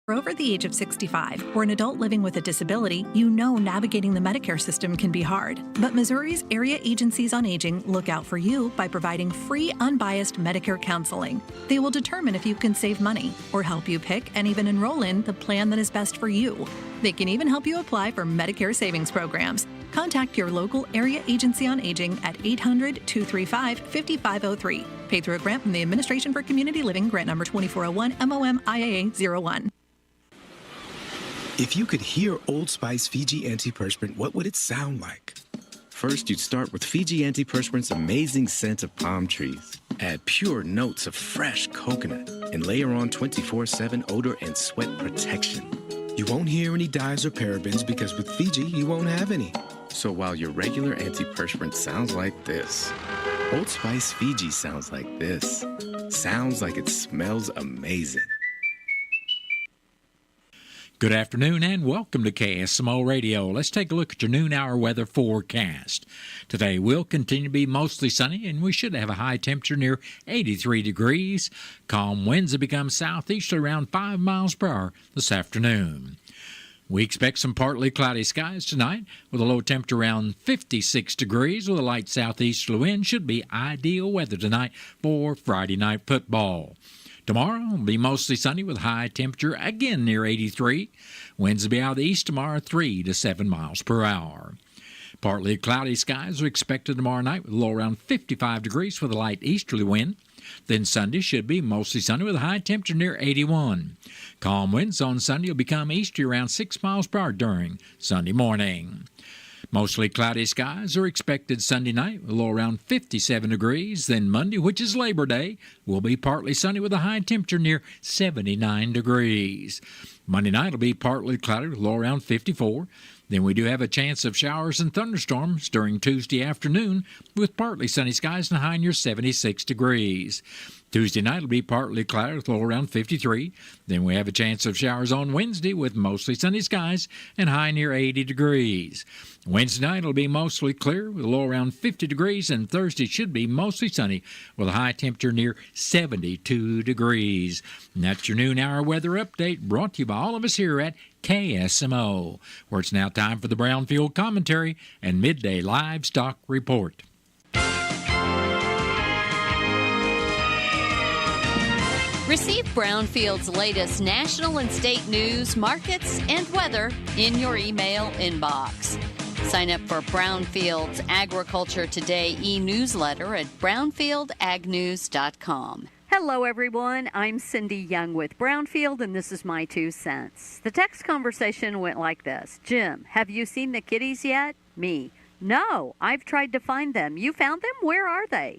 you're over the age of 65 or an adult living with a disability, you know navigating the Medicare system can be hard. But Missouri's area agencies on aging look out for you by providing free, unbiased Medicare counseling. They will determine if you can save money or help you pick and even enroll in the plan that is best for you. They can even help you apply for Medicare savings programs. Contact your local area agency on aging at 800-235-5503. Paid through a grant from the Administration for Community Living, grant number 2401 MOM IAA 01. If you could hear Old Spice Fiji Antiperspirant, what would it sound like? First, you'd start with Fiji Antiperspirant's amazing scent of palm trees. Add pure notes of fresh coconut and layer on 24/7 odor and sweat protection. You won't hear any dyes or parabens because with Fiji, you won't have any. So while your regular antiperspirant sounds like this, Old Spice Fiji sounds like this. Sounds like it smells amazing. Good afternoon and welcome to KSMO Radio. Let's take a look at your noon hour weather forecast. Today will continue to be mostly sunny and we should have a high temperature near 83 degrees. Calm winds have become southeasterly around 5 miles per hour this afternoon. We expect some partly cloudy skies tonight with a low temperature around 56 degrees with a light southeasterly wind. Should be ideal weather tonight for Friday night football. Tomorrow will be mostly sunny with high temperature again near 83. Winds will be out of the east tomorrow 3 to 7 miles per hour. Partly cloudy skies are expected tomorrow night with a low around 55 degrees with a light easterly wind. Then Sunday should be mostly sunny with a high temperature near 81. Calm winds on Sunday will become easterly around 6 miles per hour during Sunday morning. Mostly cloudy skies are expected Sunday night with a low around 57 degrees. Then Monday, which is Labor Day, will be partly sunny with a high temperature near 79 degrees. Monday night will be partly cloudy with a low around 54. Then we do have a chance of showers and thunderstorms during Tuesday afternoon with partly sunny skies and a high near 76 degrees. Tuesday night will be partly cloudy with a low around 53. Then we have a chance of showers on Wednesday with mostly sunny skies and high near 80 degrees. Wednesday night will be mostly clear with a low around 50 degrees, and Thursday should be mostly sunny with a high temperature near 72 degrees. And that's your noon hour weather update brought to you by all of us here at KSMO, where it's now time for the Brownfield Commentary and Midday Livestock Report. Receive Brownfield's latest national and state news, markets, and weather in your email inbox. Sign up for Brownfield's Agriculture Today e-newsletter at brownfieldagnews.com. Hello, everyone. I'm Cindy Young with Brownfield, and this is my 2 cents. The text conversation went like this. Jim, have you seen the kitties yet? Me, no, I've tried to find them. You found them? Where are they?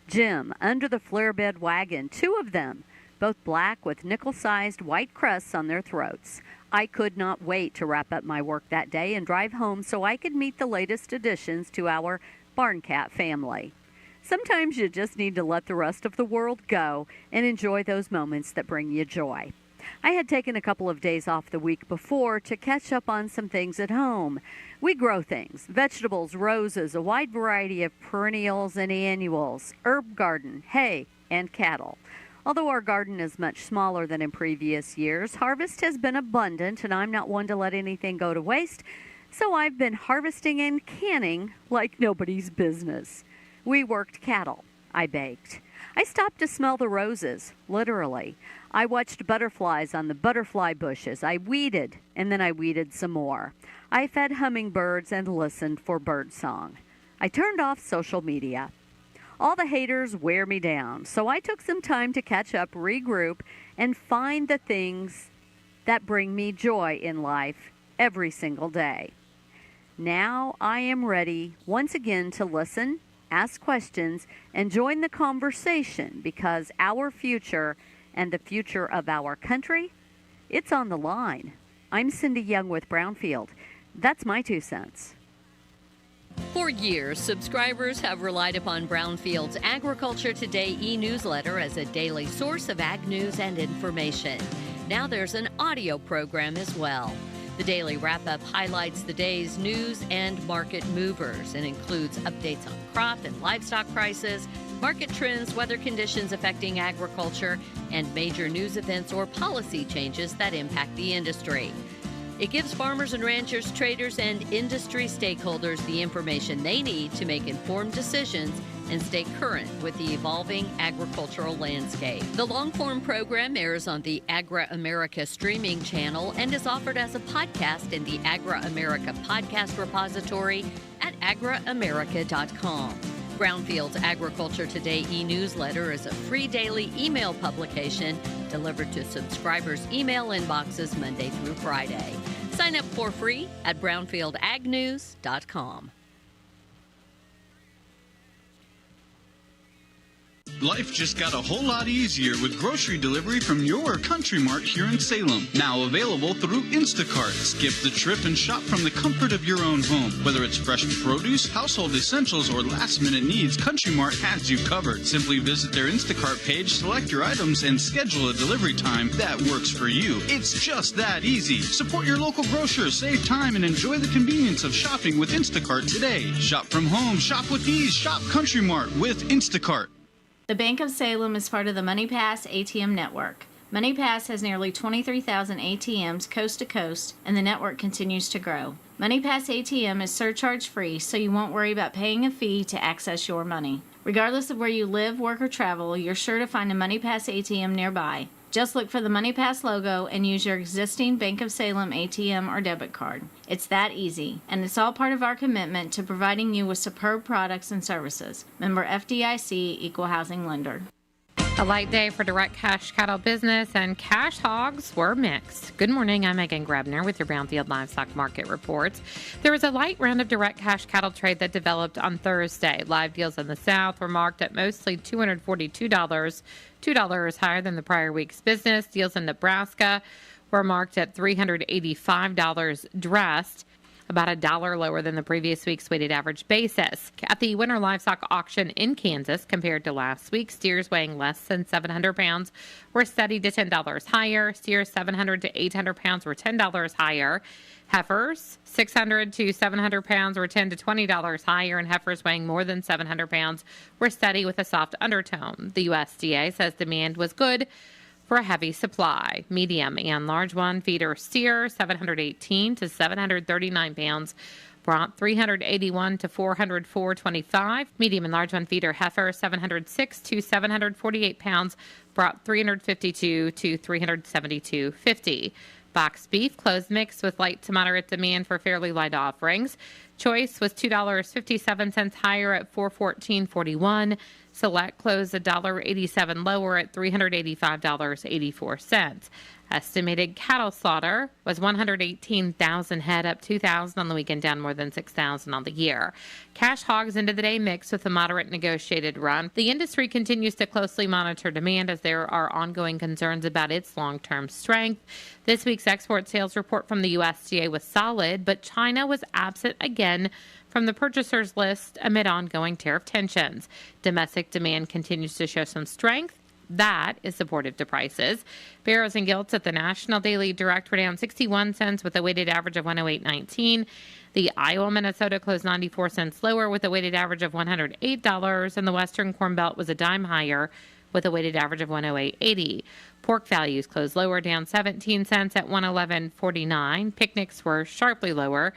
Jim, under the flare bed wagon, 2 of them, both black with nickel-sized white crests on their throats. I could not wait to wrap up my work that day and drive home so I could meet the latest additions to our barn cat family. Sometimes you just need to let the rest of the world go and enjoy those moments that bring you joy. I had taken a couple of days off the week before to catch up on some things at home. We grow things, vegetables, roses, a wide variety of perennials and annuals, herb garden, hay, and cattle. Although our garden is much smaller than in previous years, harvest has been abundant, and I'm not one to let anything go to waste, so I've been harvesting and canning like nobody's business. We worked cattle. I baked. I stopped to smell the roses, literally. I watched butterflies on the butterfly bushes. I weeded, and then I weeded some more. I fed hummingbirds and listened for birdsong. I turned off social media. All the haters wear me down, so I took some time to catch up, regroup, and find the things that bring me joy in life every single day. Now I am ready once again to listen, ask questions, and join the conversation because our future and the future of our country, it's on the line. I'm Cindy Young with Brownfield. That's my 2 cents. For years, subscribers have relied upon Brownfield's Agriculture Today e-newsletter as a daily source of ag news and information. Now there's an audio program as well. The daily wrap-up highlights the day's news and market movers and includes updates on crop and livestock prices, market trends, weather conditions affecting agriculture, and major news events or policy changes that impact the industry. It gives farmers and ranchers, traders, and industry stakeholders the information they need to make informed decisions and stay current with the evolving agricultural landscape. The long-form program airs on the Agra America streaming channel and is offered as a podcast in the Agra America podcast repository at agraamerica.com. Brownfield's Agriculture Today e-newsletter is a free daily email publication delivered to subscribers' email inboxes Monday through Friday. Sign up for free at brownfieldagnews.com. Life just got a whole lot easier with grocery delivery from your Country Mart here in Salem. Now available through Instacart. Skip the trip and shop from the comfort of your own home. Whether it's fresh produce, household essentials, or last-minute needs, Country Mart has you covered. Simply visit their Instacart page, select your items, and schedule a delivery time that works for you. It's just that easy. Support your local grocer, save time, and enjoy the convenience of shopping with Instacart today. Shop from home, shop with ease, shop Country Mart with Instacart. The Bank of Salem is part of the MoneyPass ATM network. MoneyPass has nearly 23,000 ATMs coast to coast, and the network continues to grow. MoneyPass ATM is surcharge-free, so you won't worry about paying a fee to access your money. Regardless of where you live, work, or travel, you're sure to find a MoneyPass ATM nearby. Just look for the MoneyPass logo and use your existing Bank of Salem ATM or debit card. It's that easy, and it's all part of our commitment to providing you with superb products and services. Member FDIC, Equal Housing Lender. A light day for direct cash cattle business, and cash hogs were mixed. Good morning, I'm Megan Grebner with your Brownfield Livestock Market Reports. There was a light round of direct cash cattle trade that developed on Thursday. Live deals in the South were marked at mostly $242, $2 higher than the prior week's business. Deals in Nebraska were marked at $385 dressed, about $1 lower than the previous week's weighted average basis. At the winter livestock auction in Kansas, compared to last week, steers weighing less than 700 pounds were steady to $10 higher. Steers 700 to 800 pounds were $10 higher. Heifers 600 to 700 pounds were $10 to $20 higher, and heifers weighing more than 700 pounds were steady with a soft undertone. The USDA says demand was good for a heavy supply. Medium and large one feeder steer 718 to 739 pounds brought 381 to 404.25. Medium and large one feeder heifer 706 to 748 pounds brought 352 to 372.50. Box beef closed mixed with light to moderate demand for fairly light offerings. Choice was $2.57 higher at $414.41. Select closed $1.87 lower at $385.84. Estimated cattle slaughter was 118,000 head, up 2,000 on the weekend, down more than 6,000 on the year. Cash hogs into the day mixed with a moderate negotiated run. The industry continues to closely monitor demand as there are ongoing concerns about its long-term strength. This week's export sales report from the USDA was solid, but China was absent again from the purchasers list amid ongoing tariff tensions. Domestic demand continues to show some strength. That is supportive to prices. Barrows and gilts at the National Daily Direct were down 61 cents with a weighted average of 108.19. The Iowa Minnesota closed 94 cents lower with a weighted average of $108, and the Western Corn Belt was a dime higher with a weighted average of 108.80. Pork values closed lower, down 17 cents at 111.49. Picnics were sharply lower,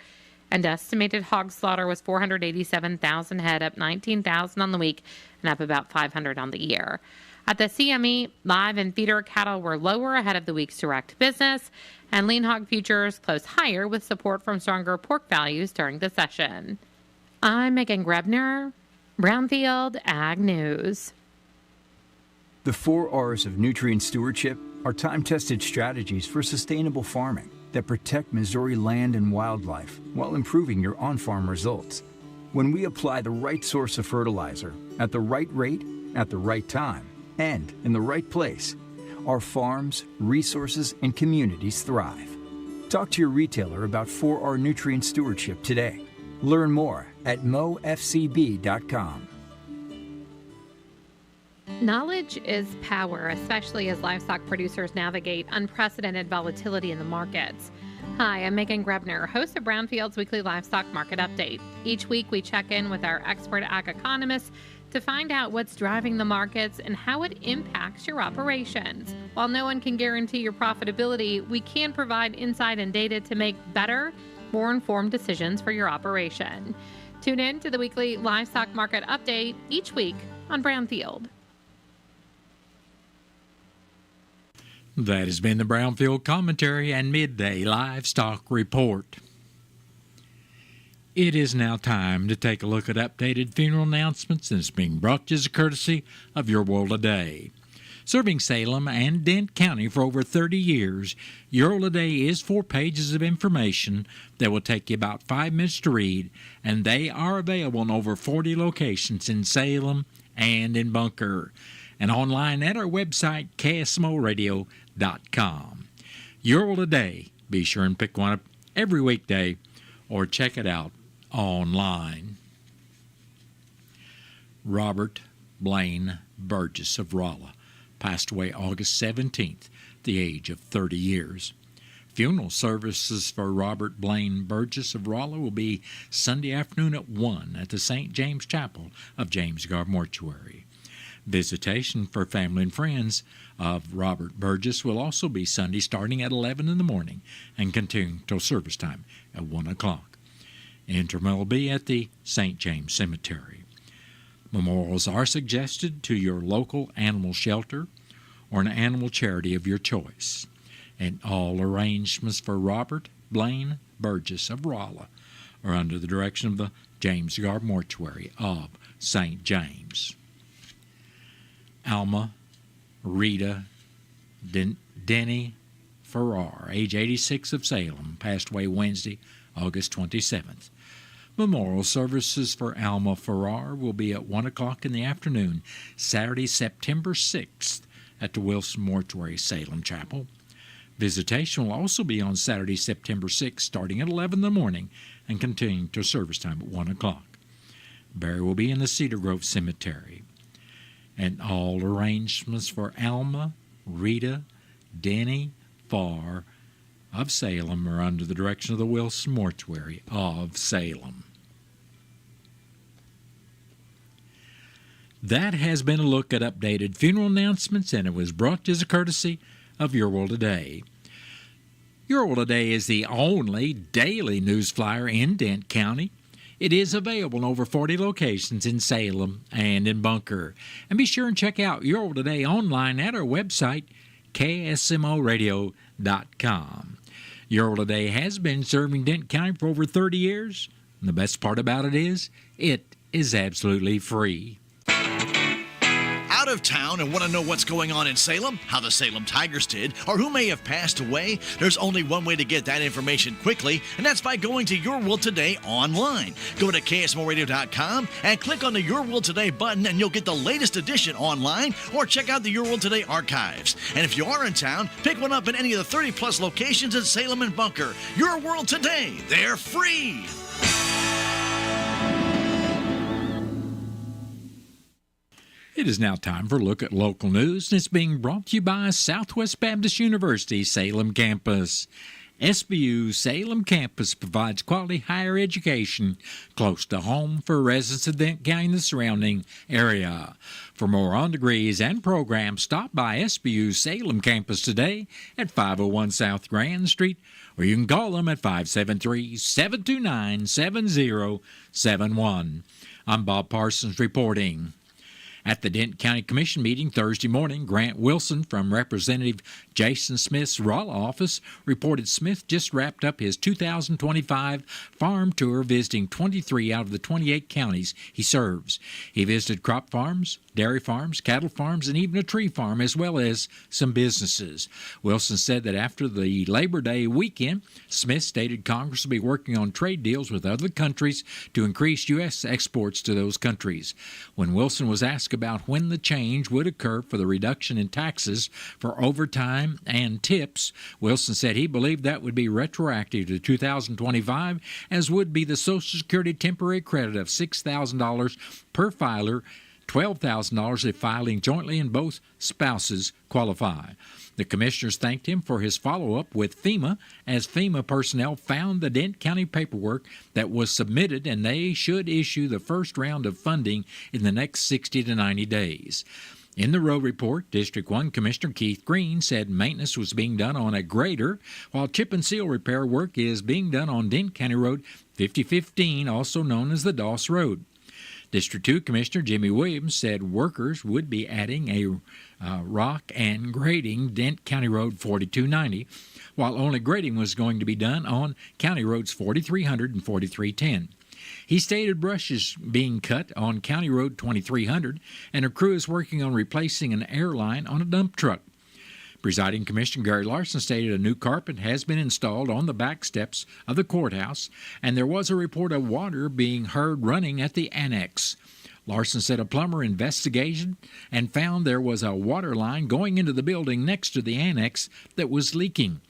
and estimated hog slaughter was 487,000 head, up 19,000 on the week and up about 500 on the year. At the CME, live and feeder cattle were lower ahead of the week's direct business, and lean hog futures closed higher with support from stronger pork values during the session. I'm Megan Grebner, Brownfield Ag News. The 4 R's of nutrient stewardship are time-tested strategies for sustainable farming that protect Missouri land and wildlife while improving your on-farm results. When we apply the right source of fertilizer at the right rate, at the right time, and in the right place, our farms, resources, and communities thrive. Talk to your retailer about 4R nutrient stewardship today. Learn more at mofcb.com. Knowledge is power, especially as livestock producers navigate unprecedented volatility in the markets. Hi, I'm Megan Grebner, host of Brownfield's Weekly Livestock Market Update. Each week, we check in with our expert ag economists to find out what's driving the markets and how it impacts your operations. While no one can guarantee your profitability, we can provide insight and data to make better, more informed decisions for your operation. Tune in to the Weekly Livestock Market Update each week on Brownfield. That has been the Brownfield Commentary and Midday Livestock Report. It is now time to take a look at updated funeral announcements, and it's being brought to you as a courtesy of Your World Today. Serving Salem and Dent County for over 30 years, Your World Today is 4 pages of information that will take you about 5 minutes to read, and they are available in over 40 locations in Salem and in Bunker, and online at our website, KSMOradio.com. Your World Today. Be sure and pick one up every weekday or check it out online. Robert Blaine Burgess of Rolla passed away August 17th, at the age of 30 years. Funeral services for Robert Blaine Burgess of Rolla will be Sunday afternoon at 1 at the St. James Chapel of James Garb Mortuary. Visitation for family and friends of Robert Burgess will also be Sunday starting at 11 in the morning and continuing till service time at 1 o'clock. Interment will be at the St. James Cemetery. Memorials are suggested to your local animal shelter or an animal charity of your choice. And all arrangements for Robert Blaine Burgess of Rolla are under the direction of the James Garb Mortuary of St. James. Alma Rita Denny Farrar, age 86 of Salem, passed away Wednesday, August 27th. Memorial services for Alma Farrar will be at 1 o'clock in the afternoon, Saturday, September 6th, at the Wilson Mortuary, Salem Chapel. Visitation will also be on Saturday, September 6th, starting at 11 in the morning and continuing to service time at 1 o'clock. Burial will be in the Cedar Grove Cemetery. And all arrangements for Alma Rita Denny Farr of Salem are under the direction of the Wilson Mortuary of Salem. That has been a look at updated funeral announcements, and it was brought to you as a courtesy of Your World Today. Your World Today is the only daily news flyer in Dent County. It is available in over 40 locations in Salem and in Bunker. And be sure and check out Your World Today online at our website, KSMOradio.com. Your World Today has been serving Dent County for over 30 years. And the best part about it is absolutely free. Out of town and want to know what's going on in Salem, how the Salem Tigers did, or who may have passed away? There's only one way to get that information quickly, and that's by going to Your World Today online. Go to KSMOradio.com and click on the Your World Today button, and you'll get the latest edition online, or check out the Your World Today archives. And if you are in town, pick one up in any of the 30-plus locations in Salem and Bunker. Your World Today, they're free! It is now time for a look at local news, and it's being brought to you by Southwest Baptist University Salem Campus. SBU Salem Campus provides quality higher education close to home for residents of Dent County and the surrounding area. For more on degrees and programs, stop by SBU Salem Campus today at 501 South Grand Street, or you can call them at 573-729-7071. I'm Bob Parsons reporting. At the Dent County Commission meeting Thursday morning, Grant Wilson from Representative Jason Smith's Rolla office reported Smith just wrapped up his 2025 farm tour, visiting 23 out of the 28 counties he serves. He visited crop farms, dairy farms, cattle farms, and even a tree farm, as well as some businesses. Wilson said that after the Labor Day weekend, Smith stated Congress will be working on trade deals with other countries to increase U.S. exports to those countries. When Wilson was asked about when the change would occur for the reduction in taxes for overtime and tips, Wilson said he believed that would be retroactive to 2025, as would be the Social Security temporary credit of $6,000 per filer $12,000 if filing jointly and both spouses qualify. The commissioners thanked him for his follow-up with FEMA, as FEMA personnel found the Dent County paperwork that was submitted, and they should issue the first round of funding in the next 60 to 90 days. In the road report, District 1 Commissioner Keith Green said maintenance was being done on a grader, while chip and seal repair work is being done on Dent County Road 5015, also known as the Doss Road. District 2 Commissioner Jimmy Williams said workers would be adding a rock and grading Dent County Road 4290, while only grading was going to be done on County Roads 4300 and 4310. He stated brush is being cut on County Road 2300, and a crew is working on replacing an airline on a dump truck. Presiding Commissioner Gary Larson stated a new carpet has been installed on the back steps of the courthouse, and there was a report of water being heard running at the annex. Larson said a plumber investigated and found there was a water line going into the building next to the annex that was leaking.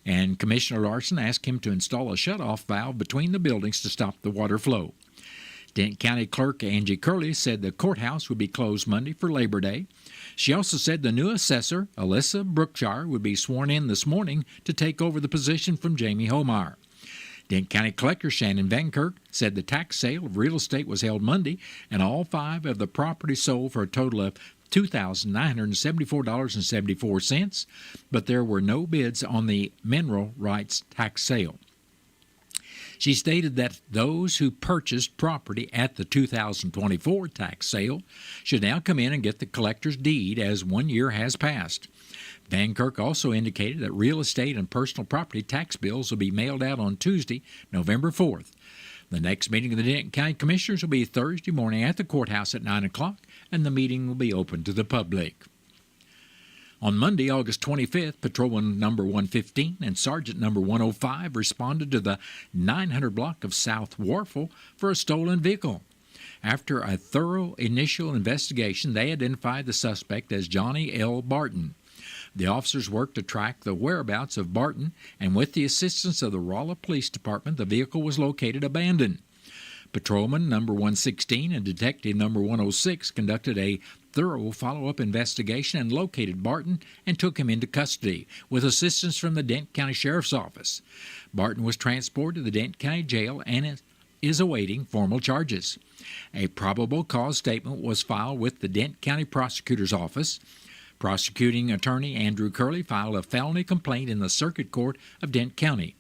And Commissioner Larson asked him to install a shutoff valve between the buildings to stop the water flow. Dent County Clerk Angie Curley said the courthouse would be closed Monday for Labor Day. She also said the new assessor, Alyssa Brookshire, would be sworn in this morning to take over the position from Jamie Homeyer. Dent County Collector Shannon Van Kirk said the tax sale of real estate was held Monday, and all 5 of the properties sold for a total of $2,974.74, but there were no bids on the mineral rights tax sale. She stated that those who purchased property at the 2024 tax sale should now come in and get the collector's deed as 1 year has passed. Van Kirk also indicated that real estate and personal property tax bills will be mailed out on Tuesday, November 4th. The next meeting of the Denton County Commissioners will be Thursday morning at the courthouse at 9 o'clock, and the meeting will be open to the public. On Monday, August 25th, Patrolman Number 115 and Sergeant Number 105 responded to the 900 block of South Warfel for a stolen vehicle. After a thorough initial investigation, they identified the suspect as Johnny L. Barton. The officers worked to track the whereabouts of Barton, and with the assistance of the Rolla Police Department, the vehicle was located abandoned. Patrolman Number 116 and Detective Number 106 conducted a thorough follow-up investigation and located Barton and took him into custody with assistance from the Dent County Sheriff's Office. Barton was transported to the Dent County Jail and is awaiting formal charges. A probable cause statement was filed with the Dent County Prosecutor's Office. Prosecuting Attorney Andrew Curley filed a felony complaint in the Circuit Court of Dent County.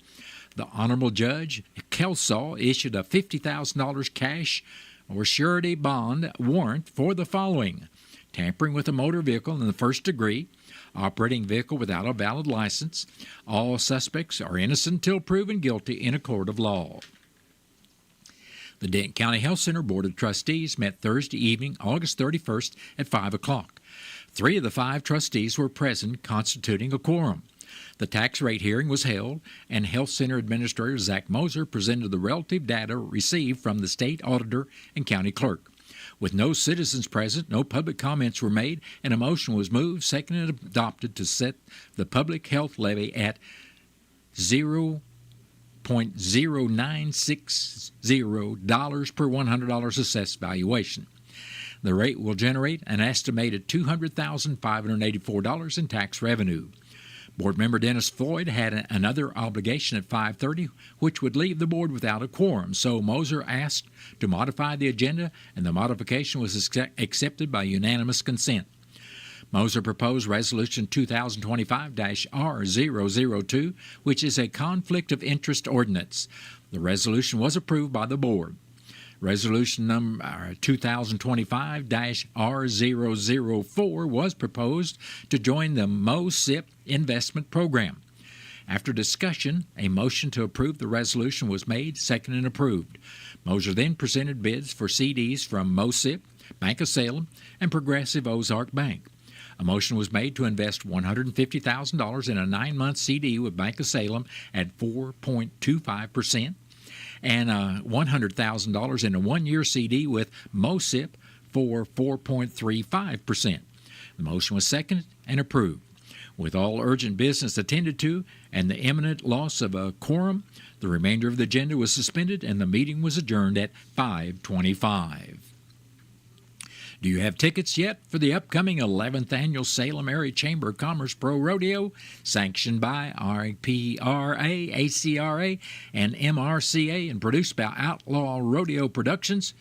The Honorable Judge Kelsaw issued a $50,000 cash or surety bond warrant for the following: tampering with a motor vehicle in the first degree, operating vehicle without a valid license. All suspects are innocent until proven guilty in a court of law. The Dent County Health Center Board of Trustees met Thursday evening, August 31st at 5 o'clock. 3 of the 5 trustees were present, constituting a quorum. The tax rate hearing was held, and Health Center Administrator Zach Moser presented the relative data received from the state auditor and county clerk. With no citizens present, no public comments were made, and a motion was moved, seconded, and adopted to set the public health levy at $0.0960 per $100 assessed valuation. The rate will generate an estimated $200,584 in tax revenue. Board member Dennis Floyd had another obligation at 5:30, which would leave the board without a quorum, so Moser asked to modify the agenda, and the modification was accepted by unanimous consent. Moser proposed Resolution 2025-R002, which is a conflict of interest ordinance. The resolution was approved by the board. Resolution number 2025-R004 was proposed to join the MOSIP investment program. After discussion, a motion to approve the resolution was made, seconded, and approved. Moser then presented bids for CDs from MOSIP, Bank of Salem, and Progressive Ozark Bank. A motion was made to invest $150,000 in a 9-month CD with Bank of Salem at 4.25%. and $100,000 in a 1-year CD with MOSIP for 4.35%. The motion was seconded and approved. With all urgent business attended to and the imminent loss of a quorum, the remainder of the agenda was suspended and the meeting was adjourned at 5:25. Do you have tickets yet for the upcoming 11th Annual Salem Area Chamber of Commerce Pro Rodeo, sanctioned by RPRA, ACRA, and MRCA, and produced by Outlaw Rodeo Productions?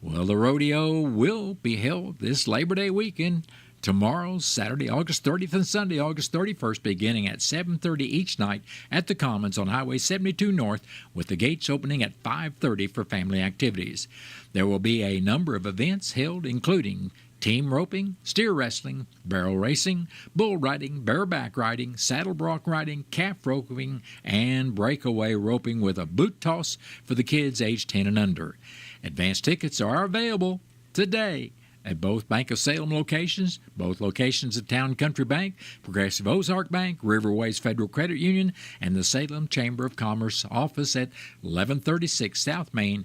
Well, the rodeo will be held this Labor Day weekend, tomorrow, Saturday, August 30th, and Sunday, August 31st, beginning at 7:30 each night at the Commons on Highway 72 North, with the gates opening at 5:30 for family activities. There will be a number of events held, including team roping, steer wrestling, barrel racing, bull riding, bareback riding, saddle bronc riding, calf roping, and breakaway roping with a boot toss for the kids aged 10 and under. Advance tickets are available today at both Bank of Salem locations, both locations of Town Country Bank, Progressive Ozark Bank, Riverways Federal Credit Union, and the Salem Chamber of Commerce office at 1136 South Main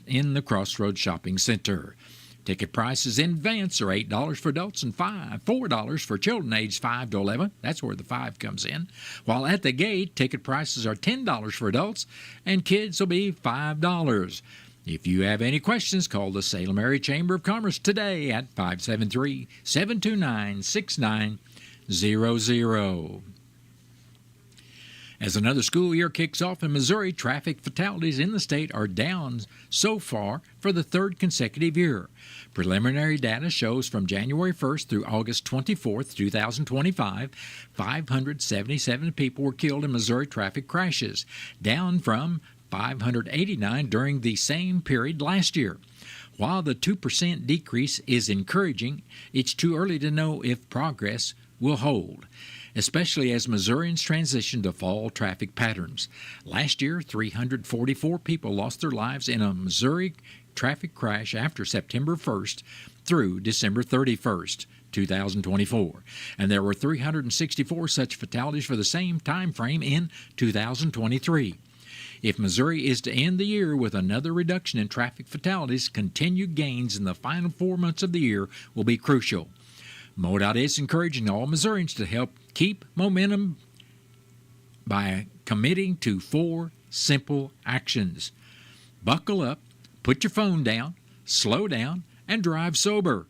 in the Crossroads Shopping Center. Ticket prices in advance are $8 for adults and $4 for children aged 5 to 11. That's where the 5 comes in. While at the gate, ticket prices are $10 for adults and kids will be $5. If you have any questions, call the Salem Area Chamber of Commerce today at 573-729-6900. As another school year kicks off in Missouri, traffic fatalities in the state are down so far for the third consecutive year. Preliminary data shows from January 1st through August 24th, 2025, 577 people were killed in Missouri traffic crashes, down from 589 during the same period last year. While the 2% decrease is encouraging, it's too early to know if progress will hold, especially as Missourians transition to fall traffic patterns. Last year, 344 people lost their lives in a Missouri traffic crash after September 1st through December 31st. 2024, and there were 364 such fatalities for the same time frame in 2023. If Missouri is to end the year with another reduction in traffic fatalities, continued gains in the final 4 months of the year will be crucial. MoDOT is encouraging all Missourians to help keep momentum by committing to 4 simple actions. Buckle up, put your phone down, slow down, and drive sober.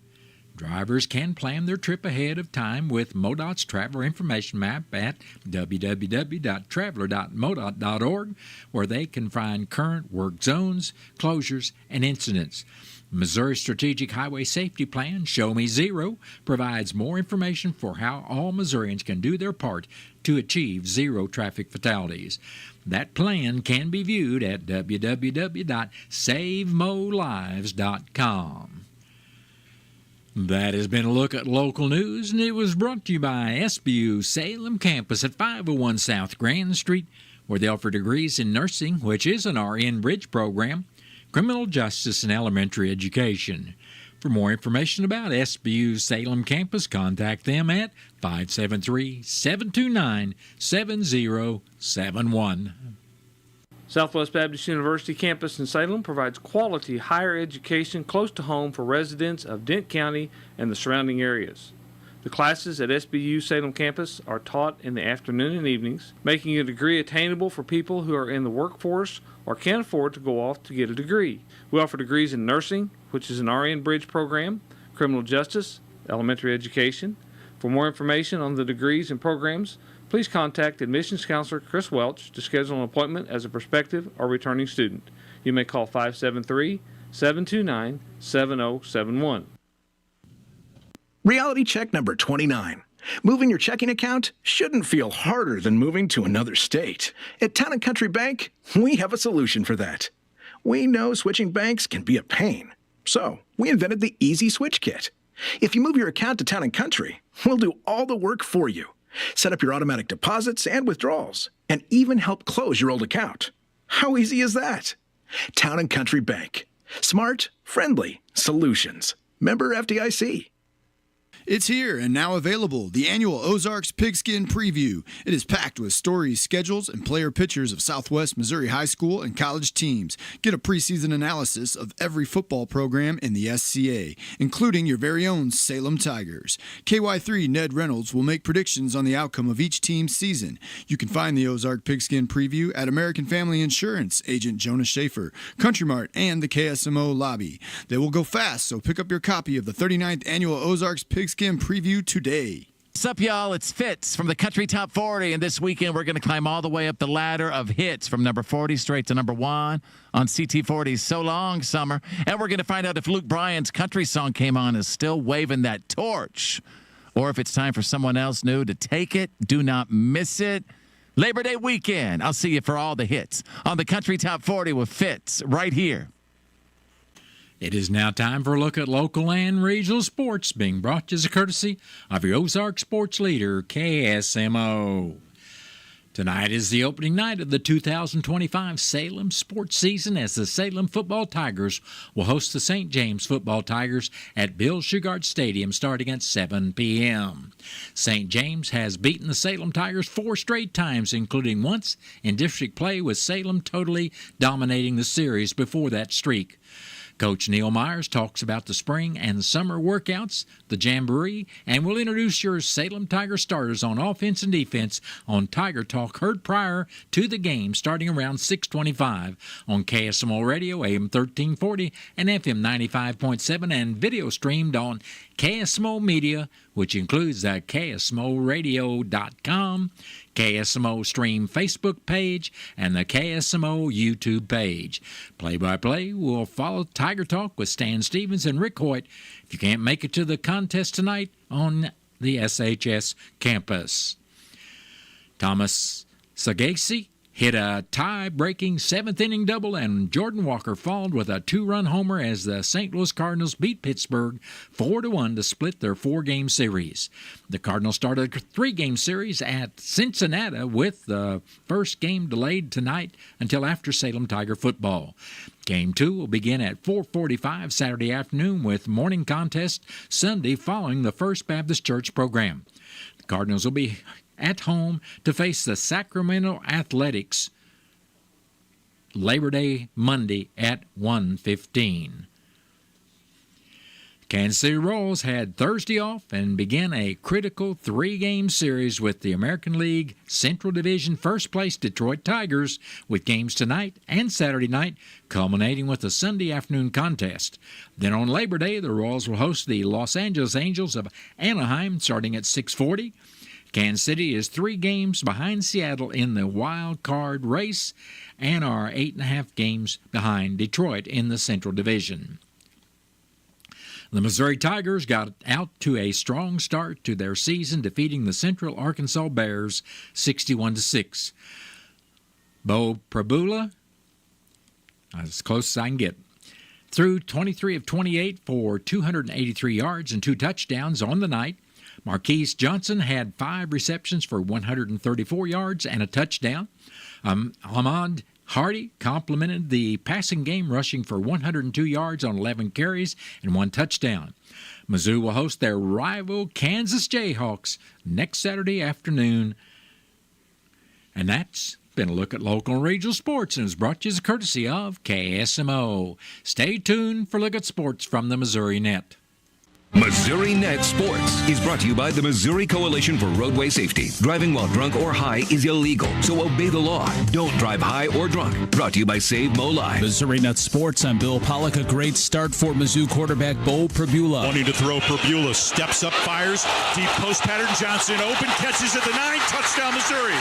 Drivers can plan their trip ahead of time with MoDOT's traveler information map at www.traveler.modot.org, where they can find current work zones, closures, and incidents. Missouri's Strategic Highway Safety Plan, Show Me Zero, provides more information for how all Missourians can do their part to achieve zero traffic fatalities. That plan can be viewed at www.savemolives.com. That has been a look at local news, and it was brought to you by SBU Salem Campus at 501 South Grand Street, where they offer degrees in nursing, which is an RN Bridge program, criminal justice, and elementary education. For more information about SBU Salem Campus, contact them at 573-729-7071. Southwest Baptist University campus in Salem provides quality higher education close to home for residents of Dent County and the surrounding areas. The classes at SBU Salem campus are taught in the afternoon and evenings, making a degree attainable for people who are in the workforce or can't afford to go off to get a degree. We offer degrees in nursing, which is an RN Bridge program, criminal justice, elementary education. For more information on the degrees and programs, please contact admissions counselor Chris Welch to schedule an appointment as a prospective or returning student. You may call 573-729-7071. Reality check number 29. Moving your checking account shouldn't feel harder than moving to another state. At Town & Country Bank, we have a solution for that. We know switching banks can be a pain, so we invented the Easy Switch Kit. If you move your account to Town & Country, we'll do all the work for you. Set up your automatic deposits and withdrawals, and even help close your old account. How easy is that? Town & Country Bank. Smart, friendly solutions. Member FDIC. It's here and now available, the annual Ozarks Pigskin Preview. It is packed with stories, schedules, and player pictures of Southwest Missouri high school and college teams. Get a preseason analysis of every football program in the SCA, including your very own Salem Tigers. KY3 Ned Reynolds will make predictions on the outcome of each team's season. You can find the Ozark Pigskin Preview at American Family Insurance, Agent Jonas Schaefer, Country Mart, and the KSMO lobby. They will go fast, so pick up your copy of the 39th Annual Ozarks Pigskin Preview today. What's up, y'all? It's Fitz from the Country Top 40, and this weekend we're going to climb all the way up the ladder of hits from number 40 straight to number 1 on CT40's So Long Summer. And we're going to find out if Luke Bryan's country song Came On is still waving that torch, or if it's time for someone else new to take it. Do not miss it. Labor Day weekend. I'll see you for all the hits on the Country Top 40 with Fitz right here. It is now time for a look at local and regional sports, being brought to you as a courtesy of your Ozark sports leader, KSMO. Tonight is the opening night of the 2025 Salem sports season, as the Salem Football Tigers will host the St. James Football Tigers at Bill Shugart Stadium starting at 7 p.m. St. James has beaten the Salem Tigers 4 straight times, including once in district play, with Salem totally dominating the series before that streak. Coach Neil Myers talks about the spring and summer workouts, the Jamboree, and will introduce your Salem Tiger starters on offense and defense on Tiger Talk, heard prior to the game starting around 6:25 on KSMO Radio, AM 1340 and FM 95.7, and video streamed on KSMO Media, which includes the KSMORadio.com, KSMO Stream Facebook page, and the KSMO YouTube page. Play-by-play will follow Tiger Talk with Stan Stevens and Rick Hoyt if you can't make it to the contest tonight on the SHS campus. Thomas Sagasi hit a tie-breaking 7th-inning double, and Jordan Walker followed with a 2-run homer as the St. Louis Cardinals beat Pittsburgh 4-1 to split their 4-game series. The Cardinals started a 3-game series at Cincinnati, with the first game delayed tonight until after Salem Tiger football. Game 2 will begin at 4:45 Saturday afternoon, with morning contest Sunday following the First Baptist Church program. The Cardinals will be at home to face the Sacramento Athletics Labor Day Monday at 1:15. Kansas City Royals had Thursday off and began a critical 3-game series with the American League Central Division first-place Detroit Tigers, with games tonight and Saturday night culminating with a Sunday afternoon contest. Then on Labor Day, the Royals will host the Los Angeles Angels of Anaheim starting at 6:40. Kansas City is 3 games behind Seattle in the wild card race and are 8.5 games behind Detroit in the Central Division. The Missouri Tigers got out to a strong start to their season, defeating the Central Arkansas Bears 61-6. Bo Prabula, as close as I can get, threw 23 of 28 for 283 yards and 2 touchdowns on the night. Marquise Johnson had 5 receptions for 134 yards and a touchdown. Ahmad Hardy complemented the passing game, rushing for 102 yards on 11 carries and 1 touchdown. Mizzou will host their rival Kansas Jayhawks next Saturday afternoon. And that's been a look at local and regional sports, and is brought to you as a courtesy of KSMO. Stay tuned for Look at Sports from the Missouri Net. Missouri Net Sports is brought to you by the Missouri Coalition for Roadway Safety. Driving while drunk or high is illegal, so obey the law. Don't drive high or drunk. Brought to you by Save Mo Live. Missouri Net Sports, I'm Bill Pollock. A great start for Mizzou quarterback Bo Prabula. Wanting to throw, Prabula steps up, fires, deep post pattern. Johnson open, catches at the 9, touchdown Missouri.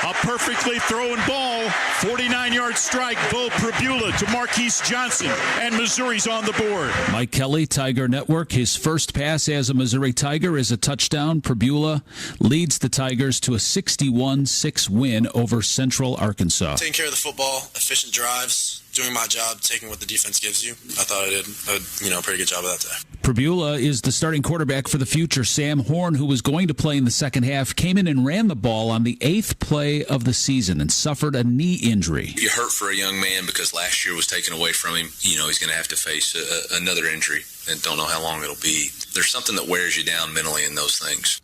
A perfectly thrown ball, 49-yard strike, Bo Prabula to Marquise Johnson, and Missouri's on the board. Mike Kelly, Tiger Network. His first pass as a Missouri Tiger is a touchdown. Prabula leads the Tigers to a 61-6 win over Central Arkansas. Taking care of the football, efficient drives, doing my job, taking what the defense gives you. I thought I did a pretty good job of that today. Prabula is the starting quarterback for the future. Sam Horn, who was going to play in the second half, came in and ran the ball on the 8th play of the season and suffered a knee injury. You hurt for a young man because last year was taken away from him. He's going to have to face another injury and don't know how long it'll be. there's something that wears you down mentally in those things.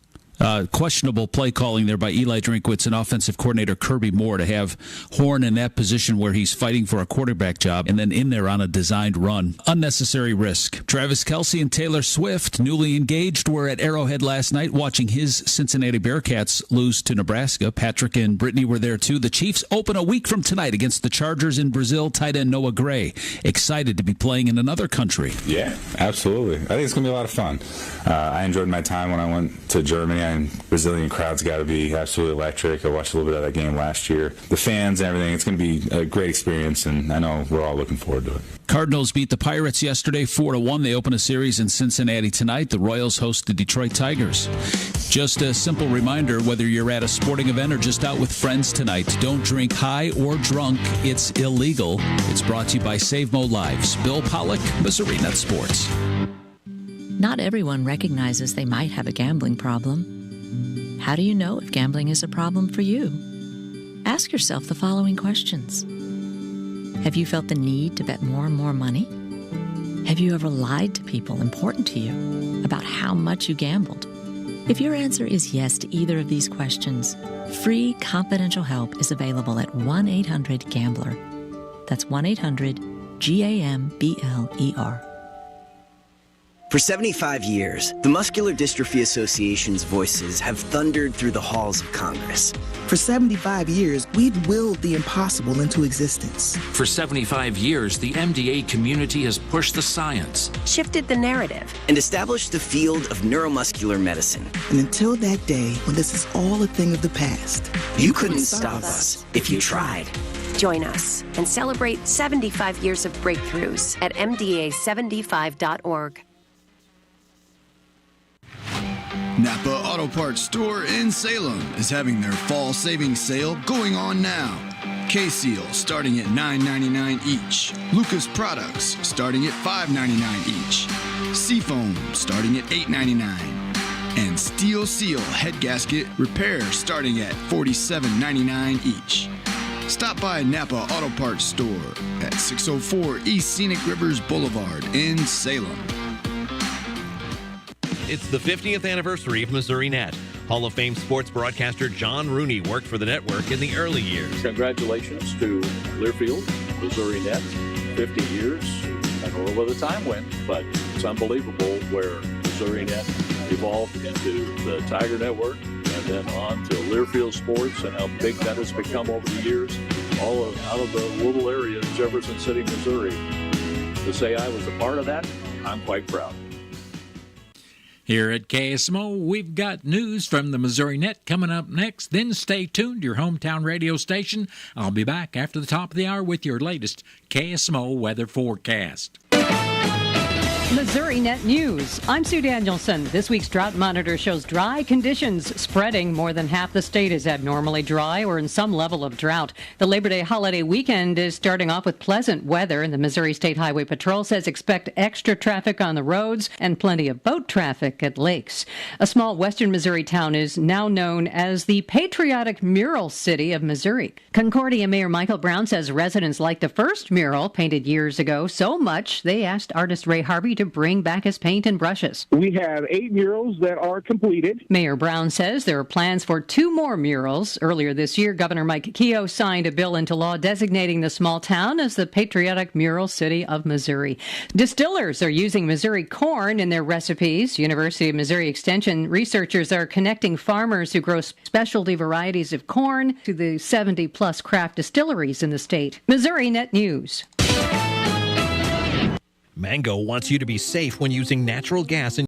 Questionable play calling there by Eli Drinkwitz and offensive coordinator Kirby Moore to have Horn in that position where he's fighting for a quarterback job and then in there on a designed run. Unnecessary risk. Travis Kelce and Taylor Swift, newly engaged, were at Arrowhead last night watching his Cincinnati Bearcats lose to Nebraska. Patrick and Brittany were there too. The Chiefs open a week from tonight against the Chargers in Brazil. Tight end Noah Gray, excited to be playing in another country. Yeah, absolutely. I think it's going to be a lot of fun. I enjoyed my time when I went to Germany. And Brazilian crowd's got to be absolutely electric. I watched a little bit of that game last year. The fans and everything, it's going to be a great experience, and I know we're all looking forward to it. Cardinals beat the Pirates yesterday 4-1. They open a series in Cincinnati tonight. The Royals host the Detroit Tigers. Just a simple reminder, whether you're at a sporting event or just out with friends tonight, don't drink high or drunk. It's illegal. It's brought to you by Save Mo Lives. Bill Pollock, Missouri Net Sports. Not everyone recognizes they might have a gambling problem. How do you know if gambling is a problem for you? Ask yourself the following questions. Have you felt the need to bet more and more money? Have you ever lied to people important to you about how much you gambled? If your answer is yes to either of these questions, free confidential help is available at 1-800-GAMBLER. That's 1-800-GAMBLER. For 75 years, the Muscular Dystrophy Association's voices have thundered through the halls of Congress. For 75 years, we've willed the impossible into existence. For 75 years, the MDA community has pushed the science, shifted the narrative, and established the field of neuromuscular medicine. And until that day, when this is all a thing of the past, you couldn't stop us if you tried. Join us and celebrate 75 years of breakthroughs at MDA75.org. Napa Auto Parts Store in Salem is having their fall savings sale going on now. K-Seal starting at $9.99 each. Lucas Products starting at $5.99 each. Seafoam starting at $8.99. And Steel Seal Head Gasket Repair starting at $47.99 each. Stop by Napa Auto Parts Store at 604 East Scenic Rivers Boulevard in Salem. It's the 50th anniversary of Missouri Net. Hall of Fame sports broadcaster John Rooney worked for the network in the early years. Congratulations to Learfield, Missouri Net, 50 years. I don't know where the time went, but it's unbelievable where Missouri Net evolved into the Tiger Network and then on to Learfield Sports and how big that has become over the years, all out of the little area of Jefferson City, Missouri. To say I was a part of that, I'm quite proud. Here at KSMO, we've got news from the Missouri Net coming up next. Then stay tuned to your hometown radio station. I'll be back after the top of the hour with your latest KSMO weather forecast. Missouri Net News. I'm Sue Danielson. This week's drought monitor shows dry conditions spreading. More than half the state is abnormally dry or in some level of drought. The Labor Day holiday weekend is starting off with pleasant weather, and the Missouri State Highway Patrol says expect extra traffic on the roads and plenty of boat traffic at lakes. A small western Missouri town is now known as the Patriotic Mural City of Missouri. Concordia Mayor Michael Brown says residents liked the first mural painted years ago so much they asked artist Ray Harvey to bring back his paint and brushes. We have 8 murals that are completed. Mayor Brown says there are plans for 2 more murals. Earlier this year, Governor Mike Keogh signed a bill into law designating the small town as the Patriotic Mural City of Missouri. Distillers are using Missouri corn in their recipes. University of Missouri Extension researchers are connecting farmers who grow specialty varieties of corn to the 70-plus craft distilleries in the state. Missouri Net News. Mango wants you to be safe when using natural gas in